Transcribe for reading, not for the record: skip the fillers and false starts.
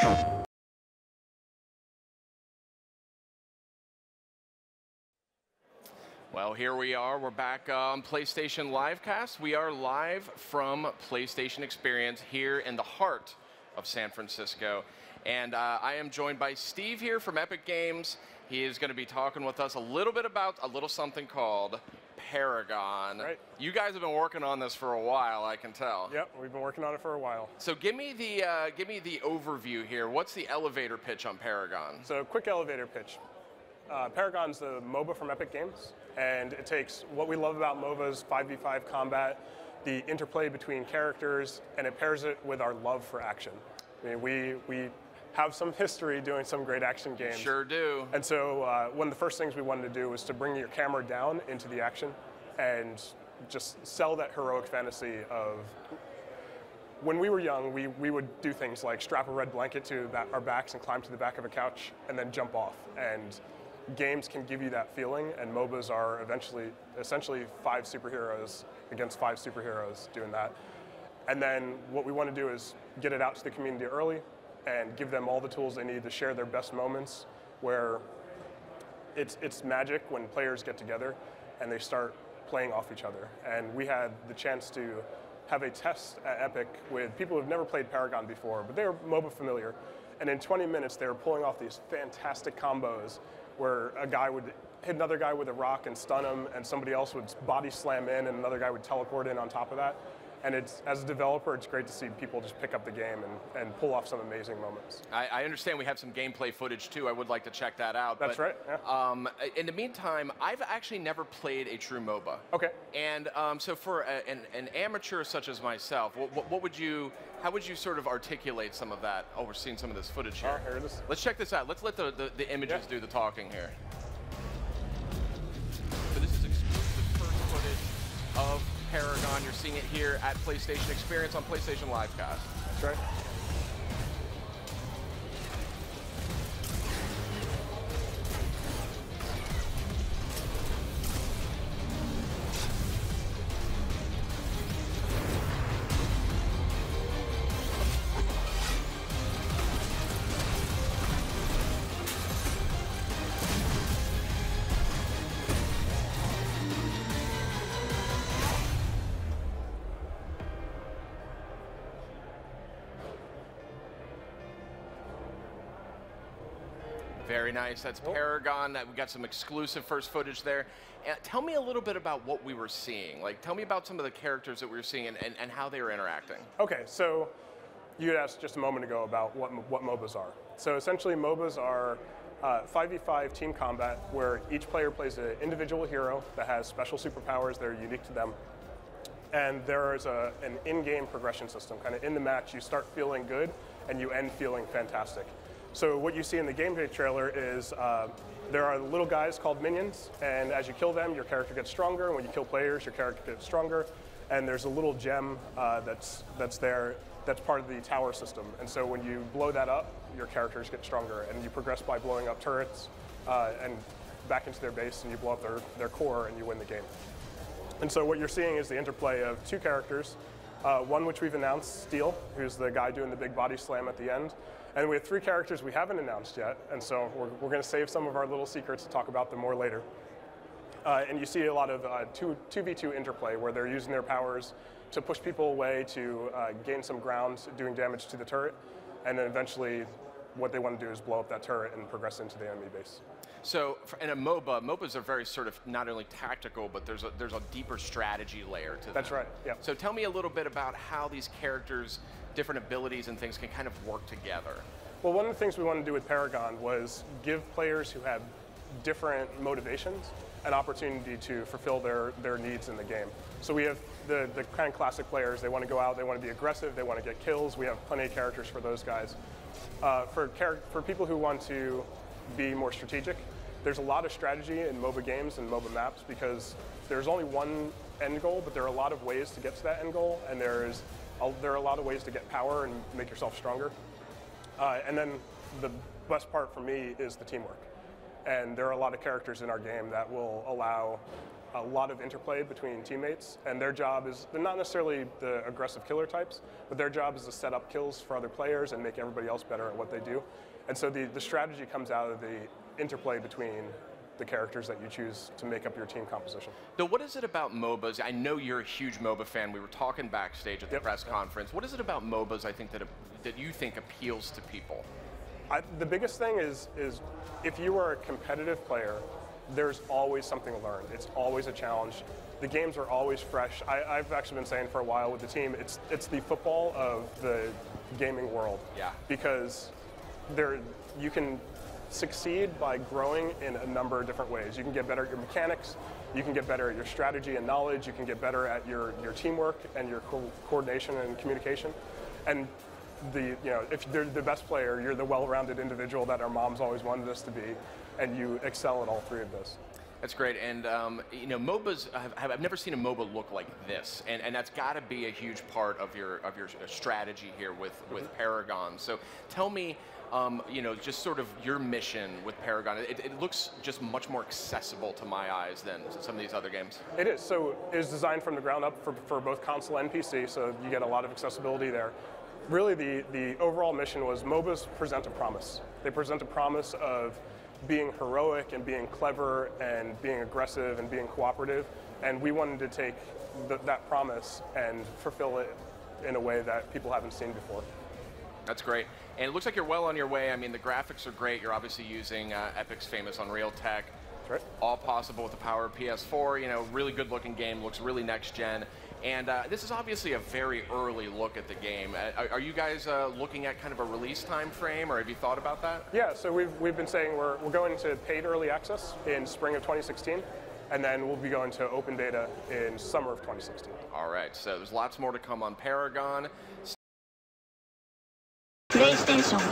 Well, here we are. We're back on PlayStation LiveCast. We are live from PlayStation Experience here in the heart of San Francisco. And I am joined by Steve here from Epic Games. He is going to be talking with us a little bit about a little something called Paragon. Right. You guys have been working on this for a while, I can tell. Yep, we've been working on it for a while. So give me the overview here. What's the elevator pitch on Paragon? So quick elevator pitch. Paragon's the MOBA from Epic Games, and it takes what we love about MOBAs, 5v5 combat, the interplay between characters, and it pairs it with our love for action. I mean, we have some history doing some great action games. Sure do. And so one of the first things we wanted to do was to bring your camera down into the action and just sell that heroic fantasy of, when we were young, we would do things like strap a red blanket to our backs and climb to the back of a couch and then jump off. And games can give you that feeling, and MOBAs are essentially 5 superheroes against 5 superheroes doing that. And then what we want to do is get it out to the community early and give them all the tools they need to share their best moments, where it's magic when players get together and they start playing off each other. And we had the chance to have a test at Epic with people who've never played Paragon before, but they're MOBA familiar. And in 20 minutes, they were pulling off these fantastic combos where a guy would hit another guy with a rock and stun him, and somebody else would body slam in, and another guy would teleport in on top of that. And as a developer, it's great to see people just pick up the game and pull off some amazing moments. I understand we have some gameplay footage too. I would like to check that out. That's right, yeah. In the meantime, I've actually never played a true MOBA. Okay. And so for an amateur such as myself, how would you sort of articulate some of that? Oh, we're seeing some of this footage here. Here it is. Let's check this out. Let's let the images do the talking here. So this is exclusive first footage of Paragon. You're seeing it here at PlayStation Experience on PlayStation LiveCast. That's right. Very nice. That's Paragon. We got some exclusive first footage there. Tell me a little bit about what we were seeing. Like, tell me about some of the characters that we were seeing and how they were interacting. Okay, so you had asked just a moment ago about what MOBAs are. So essentially, MOBAs are 5v5 team combat where each player plays an individual hero that has special superpowers that are unique to them. And there is an in-game progression system. Kind of in the match, you start feeling good and you end feeling fantastic. So what you see in the gameplay trailer is there are little guys called minions, and as you kill them, your character gets stronger, and when you kill players, your character gets stronger, and there's a little gem that's there that's part of the tower system. And so when you blow that up, your characters get stronger, and you progress by blowing up turrets and back into their base, and you blow up their core, and you win the game. And so what you're seeing is the interplay of 2 characters, one which we've announced, Steel, who's the guy doing the big body slam at the end. And we have 3 characters we haven't announced yet, and so we're going to save some of our little secrets to talk about them more later. And you see a lot of 2v2 interplay where they're using their powers to push people away, to gain some ground, doing damage to the turret, and then eventually what they want to do is blow up that turret and progress into the enemy base. So in a MOBA, MOBAs are very sort of not only tactical, but there's a deeper strategy layer to them. That's right, yeah. So tell me a little bit about how these characters, different abilities and things can kind of work together. Well, one of the things we wanted to do with Paragon was give players who have different motivations an opportunity to fulfill their needs in the game. So we have the kind of classic players. They want to go out, they want to be aggressive, they want to get kills. We have plenty of characters for those guys. For people who want to be more strategic, there's a lot of strategy in MOBA games and MOBA maps because there's only one end goal, but there are a lot of ways to get to that end goal, and there are a lot of ways to get power and make yourself stronger. And then the best part for me is the teamwork. And there are a lot of characters in our game that will allow a lot of interplay between teammates, and their job is, they're not necessarily the aggressive killer types, but their job is to set up kills for other players and make everybody else better at what they do. And so the strategy comes out of the interplay between the characters that you choose to make up your team composition. So what is it about MOBAs? I know you're a huge MOBA fan. We were talking backstage at the press conference. What is it about MOBAs, I think, that you think appeals to people? The biggest thing is if you are a competitive player, there's always something to learn. It's always a challenge. The games are always fresh. I've actually been saying for a while with the team, it's the football of the gaming world. Yeah. Because you can succeed by growing in a number of different ways. You can get better at your mechanics, you can get better at your strategy and knowledge, you can get better at your teamwork and your coordination and communication. And if you're the best player, you're the well-rounded individual that our moms always wanted us to be, and you excel at all three of those. That's great, and MOBAs, I've never seen a MOBA look like this, and that's got to be a huge part of your strategy here with Paragon. So tell me, just sort of your mission with Paragon. It looks just much more accessible to my eyes than some of these other games. It is. So it is designed from the ground up for both console and PC, so you get a lot of accessibility there. Really, the overall mission was MOBAs present a promise. They present a promise of being heroic and being clever and being aggressive and being cooperative, and we wanted to take that promise and fulfill it in a way that people haven't seen before. That's great. And it looks like you're well on your way. I mean, the graphics are great. You're obviously using Epic's famous Unreal tech. That's right. All possible with the power of PS4. Really good looking game. Looks really next gen. And this is obviously a very early look at the game. Are you guys looking at kind of a release time frame, or have you thought about that? Yeah, so we've been saying we're going to paid early access in spring of 2016, and then we'll be going to open beta in summer of 2016. All right, so there's lots more to come on Paragon. PlayStation